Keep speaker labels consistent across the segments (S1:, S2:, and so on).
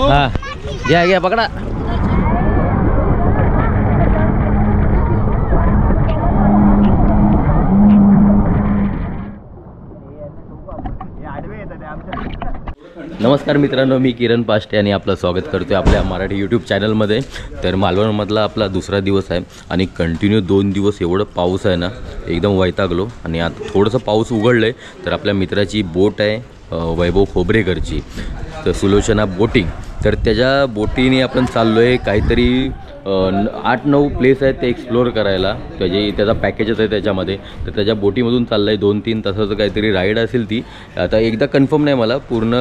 S1: हाँ गया गया पकड़ा। नमस्कार मित्रांनो, मी किरण पाष्टे आणि आपलं स्वागत करतोय आपल्या मराठी यूट्यूब चॅनलमध्ये। तर मालवणमधला आपला दुसरा दिवस आहे आणि कंटिन्यू 2 दिवस एवढं पाऊस आहे ना, एकदम वैतागलो। आणि आता थोडंसं पाऊस उघडलंय तर आपल्या मित्राची बोट आहे वैभव खोबरेकरची, तर सुलोचना बोटिंग। तर त्याच्या बोटीने आपण चाललो आहे काहीतरी 8-9 प्लेस आहेत ते एक्सप्लोअर करायला। त्याचा पॅकेजच आहे त्याच्यामध्ये, तर त्याच्या बोटीमधून चाललं आहे 2-3 तासाचं काहीतरी राईड असेल ती। आता एकदा कन्फर्म नाही मला, पूर्ण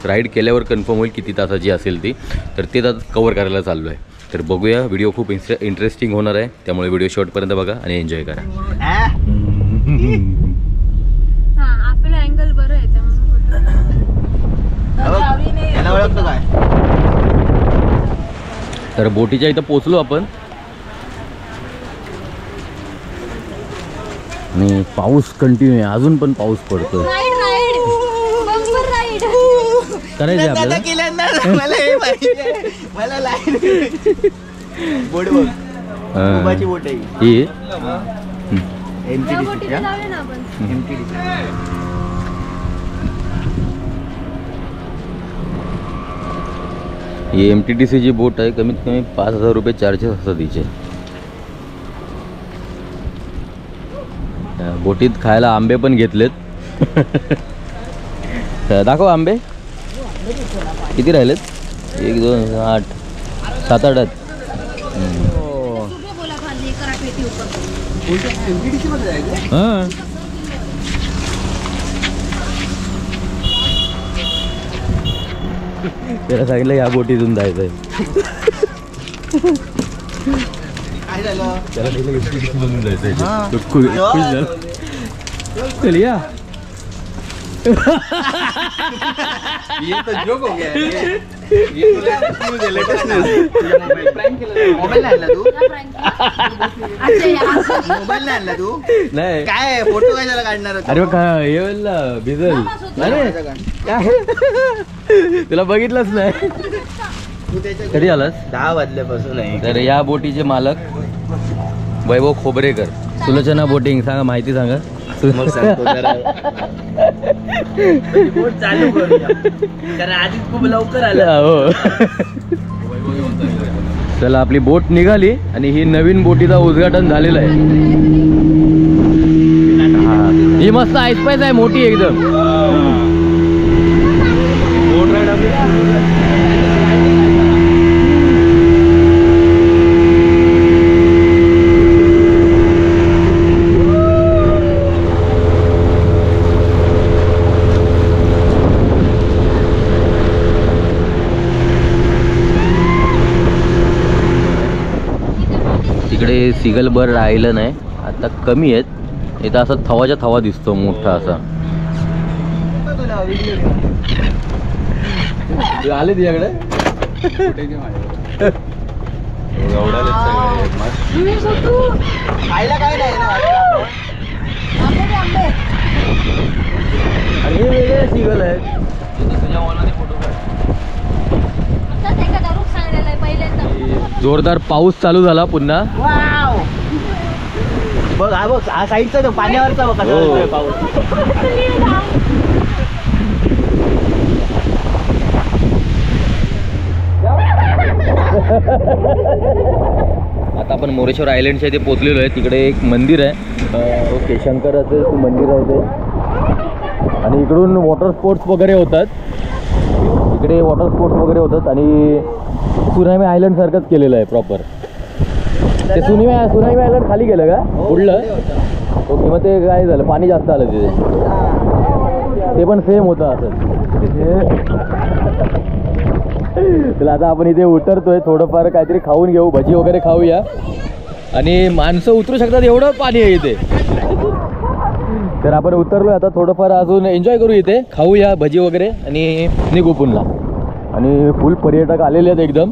S1: राईड केल्यावर कन्फर्म होईल किती तासाची असेल ती, तर ते कवर करायला चाललो आहे। तर बघूया, व्हिडिओ खूप इंटरेस्टिंग होणार आहे, त्यामुळे व्हिडिओ शेवटपर्यंत बघा आणि एन्जॉय करा।
S2: आपलं अँगल बरं आहे त्यामुळे।
S1: तर बोटीच्या इथं पोचलो आपण आणि पाऊस कंटिन्यू आहे, अजून पण पाऊस पडतोय। करायचं आपल्याला ही MTDC ची बोट आहे, कमीत कमी 5000 रुपये चार्जेस असतात तिचे। बोटीत खायला आंबे पण घेतलेत। दाखव आंबे किती राहिलेत? 1 2 8 7 8 हां त्याला सांगितलं या बोटीतून जायचंय। त्याला जायचंय चल या।
S3: ये तो जोक हो गया है। ये तो लेटेस्ट न्यूज़। मोबाईल नाही आणला तू? मोबाईल नाही आणला तू?
S1: नाही
S3: काय फोटो काय त्याला काढणार होता?
S1: अरे काय हे बोलला भिजल। अरे तुला बघितलंच नाही। कधी आलास?
S3: 10 वाजल्यापासून आहे।
S1: तर या बोटीचे मालक वैभव खोबरेकर, सुलोचना बोटिंग। सांगा माहिती सांगा।
S3: मग सांगतो जरा बोट चालू करूया, कारण आधी खूप लवकर आलं।
S1: हो चला, आपली बोट निघाली आणि ही नवीन बोटीचा उद्घाटन झालेलं आहे। ही मस्त आईस्पाईस आहे, मोठी एकदम। बोट राईड आपली तिकडे सिगलबर राहिलं नाही, आता कमी आहेत। इथं असा थवाच्या थवा दिसतो मोठा असा। आले तुझ्याकडे
S3: खायला काय नाही ना?
S1: आणि हे वेगळे सिगल आहेत। तुझ्या वॉलने फोटो काढ। जोरदार पाऊस चालू झाला पुन्हा।
S3: वाव, बघ हा बघ, हा साईडचा तो पाण्यावरचा बघ कसा दिसतोय पाऊस।
S1: आता आपण मोरेश्वर आयलंडच्या इथे पोचलेलो आहे। तिकडे एक मंदिर आहे, ओके शंकराचं मंदिर आहे ते। आणि इकडून वॉटर स्पोर्ट्स वगैरे होतात, इकडे वॉटर स्पोर्ट्स वगैरे होतात। आणि सुनामी आयलंड सारखंच केलेलं आहे प्रॉपर। ते सुनामी आयलंड खाली गेलं का उडलं? ओके, मग ते काय झालं, पाणी जास्त आलं तिथे, ते पण सेम होतं असं। तर आता आपण इथे उतरतोय, थोडंफार काहीतरी खाऊन घेऊ, भजी वगैरे खाऊया। आणि माणसं उतरू शकतात एवढं पाणी आहे इथे। तर आपण उतरलो, आता थोडंफार अजून एन्जॉय करू, इथे खाऊया भजी वगैरे आणि निघू पुन्हा। आणि फुल पर्यटक आलेले आहेत एकदम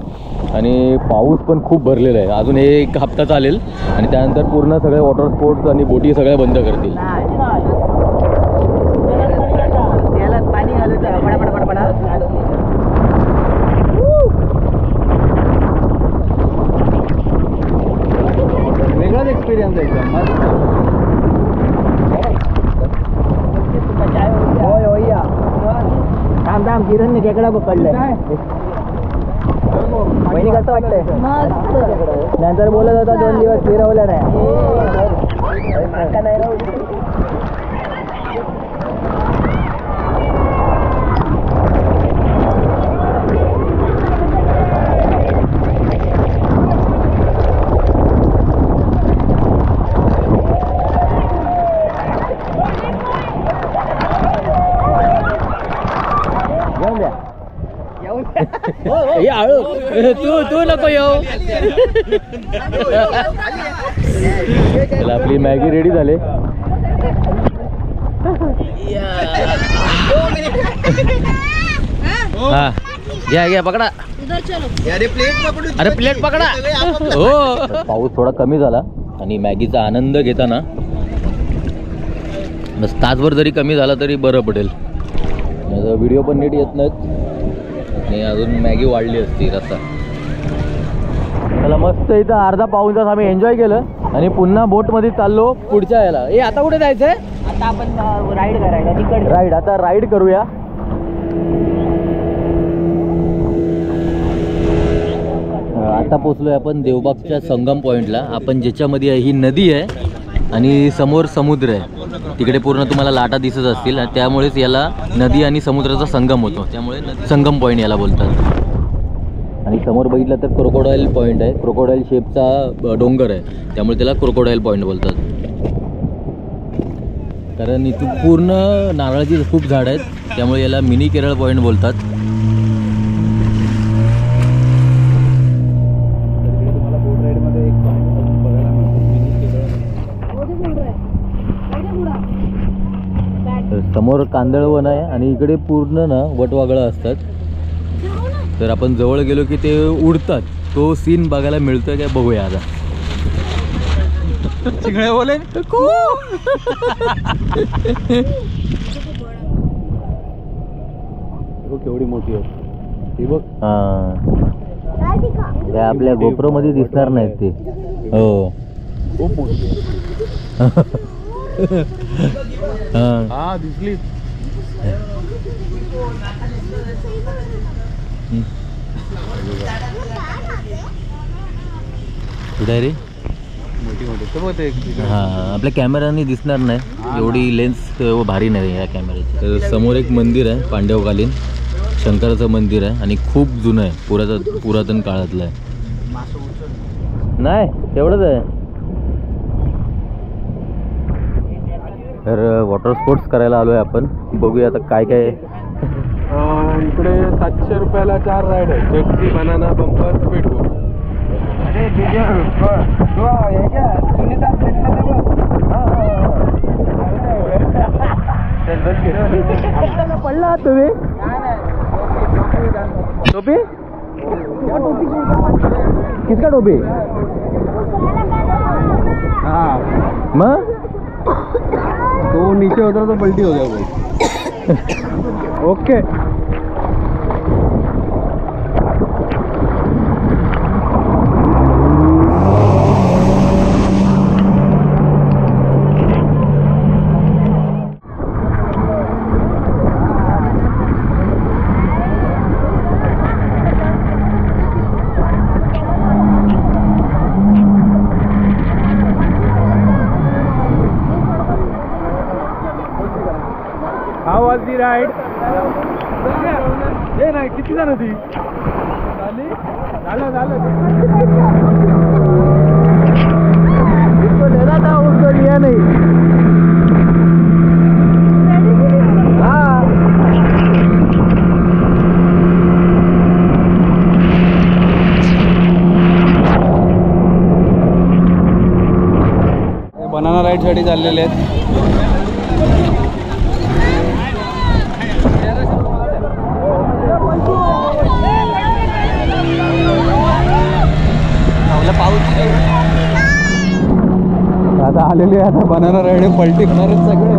S1: आणि पाऊस पण खूप भरलेला आहे. अजून 1 हप्ता चालेल आणि त्यानंतर पूर्ण सगळे वॉटर स्पोर्ट्स आणि बोटी सगळ्या बंद करतील.
S3: पाणी वेगळाच एक्सपिरियन्स आहे एकदम मस्त. थांब थांब किरण खेकडा पकडलाय. वहिनी कसं वाटतंय? नंतर बोलत होता 2 दिवस फिरवलं नाही.
S1: तू नको येऊ. चला आपली मॅगी रेडी झाले. हा घ्या घ्या पकडा. अरे प्लेट पकडा. हो पाऊस थोडा कमी झाला आणि मॅगीचा आनंद घेताना बस तासभर जरी कमी झाला तरी बरं पडेल. व्हिडिओ पण नीट येत नाहीत आणि अजून मॅगी वाढली असती रस्ता. त्याला मस्त इथं अर्धा पाऊण तास आम्ही एन्जॉय केलं आणि पुन्हा बोटमध्ये चाललो पुढच्या याला. आता कुठे जायचंय?
S3: आता आपण राईड करायला तिकडे.
S1: राईड आता राईड करूया. आता पोचलोय आपण देवबागच्या संगम पॉइंटला. आपण ज्याच्यामध्ये ही नदी आहे आणि समोर समुद्र आहे. तिकडे पूर्ण तुम्हाला लाटा दिसत असतील आणि त्यामुळेच याला नदी आणि समुद्राचा संगम होतो, त्यामुळे संगम पॉईंट याला बोलतात. आणि समोर बघितलं तर क्रोकोडाईल पॉईंट आहे. क्रोकोडाईल शेपचा डोंगर आहे त्यामुळे त्याला क्रोकोडाईल पॉईंट बोलतात. कारण इथून पूर्ण नारळाची खूप झाड आहेत त्यामुळे याला मिनी केरळ पॉईंट बोलतात. समोर कांदळवन आहे आणि इकडे पूर्ण ना वटवागळं असतात. तर आपण जवळ गेलो की ते उडतात. तो सीन बघायला मिळतोय काय बघूया आता.
S3: चिंगळे बोले
S1: केवढी मोठी आहे ती बघ. हा आपल्या गोप्रो मध्ये दिसणार नाहीत ते. हो
S3: खूप मोठी. हा दिसली.
S1: कुठे रे?
S3: मोठी
S1: हा आपल्या कॅमेराने दिसणार नाही एवढी लेन्स भारी नाही या कॅमेऱ्याची. तर समोर एक मंदिर आहे पांडवकालीन शंकराचं मंदिर आहे आणि खूप जुनं आहे. पुरातन काळातलं आहे. नाही तेवढंच आहे. तर वॉटर स्पोर्ट्स करायला आलोय आपण. बघूया आता काय काय आहे.
S4: इकडे 700 रुपयाला 4 राईड आहे. जेटसी, बनाना, बंपर, स्पीडबोट.
S1: पडला तुम्ही टोपी किसका टोपी?
S3: हाँ
S1: मग
S3: तो नीचे उतरा तो पलटी हो गया भाई.
S4: Okay. How was the ride? ये नाही किती जण होती?
S1: इसको लेना था उसको लिया नहीं.
S3: बनाना राईड साठी चाललेले आहेत. आता आलेले आता बनाना राईड पलटी होणारच सगळे.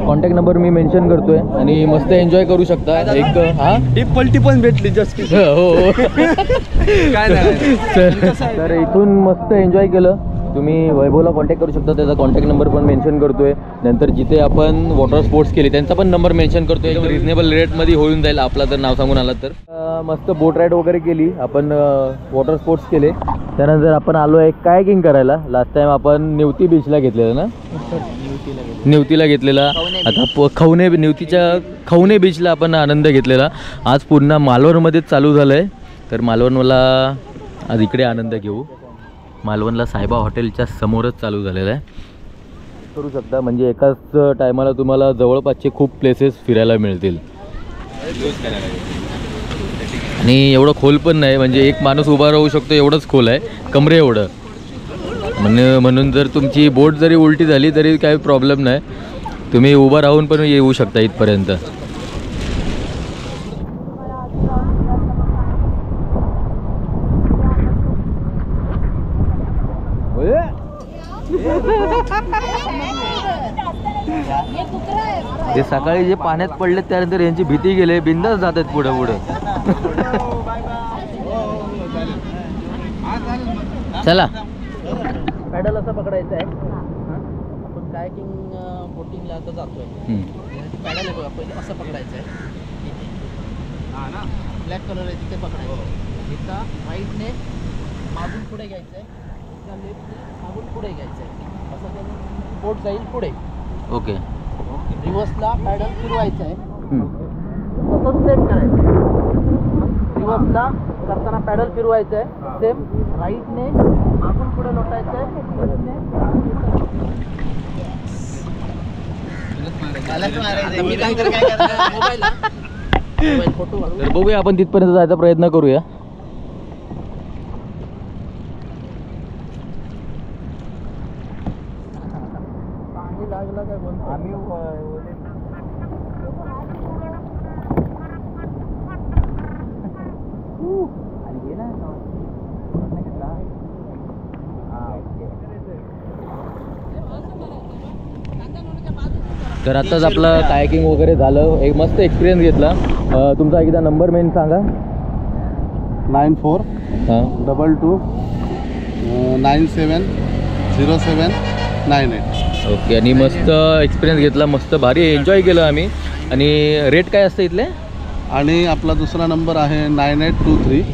S1: कॉन्टॅक्ट नंबर मी मेन्शन करतोय आणि मस्त एन्जॉय करू शकता. एक हा
S3: ती पलटी पण भेटली जस्ट.
S1: हो
S3: काय नाही
S1: तर इथून मस्त एन्जॉय केलं. तुम्ही वैभवला कॉन्टॅक्ट करू शकता, त्याचा कॉन्टॅक्ट नंबर पण मेन्शन करतोय. नंतर जिथे आपण वॉटर स्पोर्ट्स केले त्यांचा पण नंबर मेन्शन करतोय. एकदम रिजनेबल रेटमध्ये होऊन जाईल आपला जर नाव सांगून आला तर. मस्त बोट राईड वगैरे केली आपण, वॉटर स्पोर्ट्स केले. त्यानंतर आपण आलो आहे कायाकिंग करायला. लास्ट टाइम आपण नेवती बीचला घेतलेलं ना, नेवतीला घेतलेला. आता खवणे बीचला आपण आनंद घेतलेला. आज पुन्हा मालवणमध्येच चालू झालं आहे. तर मालवणला आज इकडे आनंद घेऊ. मालवणला सायबा हॉटेलच्या समोरच चालू झालेलं आहे. करू शकता म्हणजे एकाच टायमाला तुम्हाला जवळपासचे खूप प्लेसेस फिरायला मिळतील. आणि एवढं खोल पण नाही, म्हणजे एक माणूस उभा राहू शकतो एवढंच खोल आहे, कमरे एवढं. म्हणून जर तुमची बोट जरी उलटी झाली तरी काही प्रॉब्लेम नाही, तुम्ही उभं राहून पण येऊ शकता इथपर्यंत. ते सकाळी जे पाण्यात पडले त्यानंतर यांची भीती गेले, बिंदास जातात पुढे पुढे. चला
S5: पॅडल असं पकडायचं आहे. आपण कायाकिंग बोटिंगला आता जातोय. पॅडल आहे बघा, पहिले असं पकडायचं आहे. ब्लॅक कलर आहे तिथे पकडायचं. इथं राईटने मागून पुढे घ्यायचं आहे, इथं लेफ्टने मागून पुढे घ्यायचं आहे. असं करून बोट जाईल पुढे.
S1: ओके.
S5: रिव्हर्सला पॅडल फिरवायचं आहे. तसंच सेम करायचं. रिव्हर्सला करताना पॅडल फिरवायचं आहे. सेम राईटने मागून पुढे लोटायचं आहे. मी काय करतो मोबाईल फोटो काढू.
S1: तर बघूया आपण तिथपर्यंत जायचा प्रयत्न करूया.
S5: पाणी लागलं काय बोलतो आम्ही.
S1: तर आत्ताच आपलं कायाकिंग वगैरे झालं, एक मस्त एक्सपिरियन्स घेतला. तुमचा एकदा नंबर मेन सांगा.
S3: 94
S1: हां
S3: 22 97 07 98.
S1: ओके. आणि मस्त एक्सपिरियन्स घेतला, मस्त भारी एन्जॉय केलं आम्ही. आणि रेट काय असतं इथले?
S3: आणि आपला दुसरा नंबर आहे 9823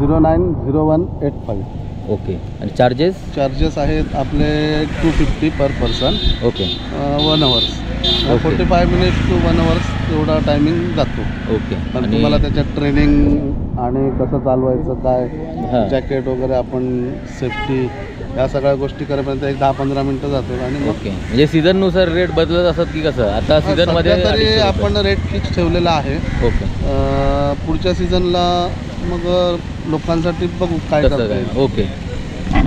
S3: 090185.
S1: ओके. आणि चार्जेस
S3: आहेत आपले 250 per person.
S1: Okay
S3: 1 hours.
S1: Okay.
S3: 45 minutes to 1 hours एवढा टायमिंग जातो.
S1: ओके.
S3: पण
S1: आणि
S3: तुम्हाला त्याच्यात ट्रेनिंग आणि कसं चालवायचं काय,
S1: हां.
S3: जॅकेट वगैरे आपण सेफ्टी या सगळ्या गोष्टी करेपर्यंत एक 10-15 मिनटं जातो. आणि मग
S1: ओके, म्हणजे सीझननुसार रेट बदलत असतात की कसं? आता सीझनमध्ये
S3: सध्या तरी आपण रेट फिक्स ठेवलेला आहे.
S1: ओके.
S3: पुढच्या सीझनला मग लोकांसाठी बघू काय
S1: तसं
S3: करता
S1: काय.
S3: येईल.
S1: ओके.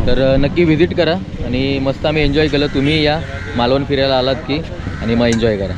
S1: तर नक्की व्हिजिट करा आणि मस्त आम्ही एन्जॉय केलं. तुम्ही या मालवण फिरायला आलात की आणि मग एन्जॉय करा.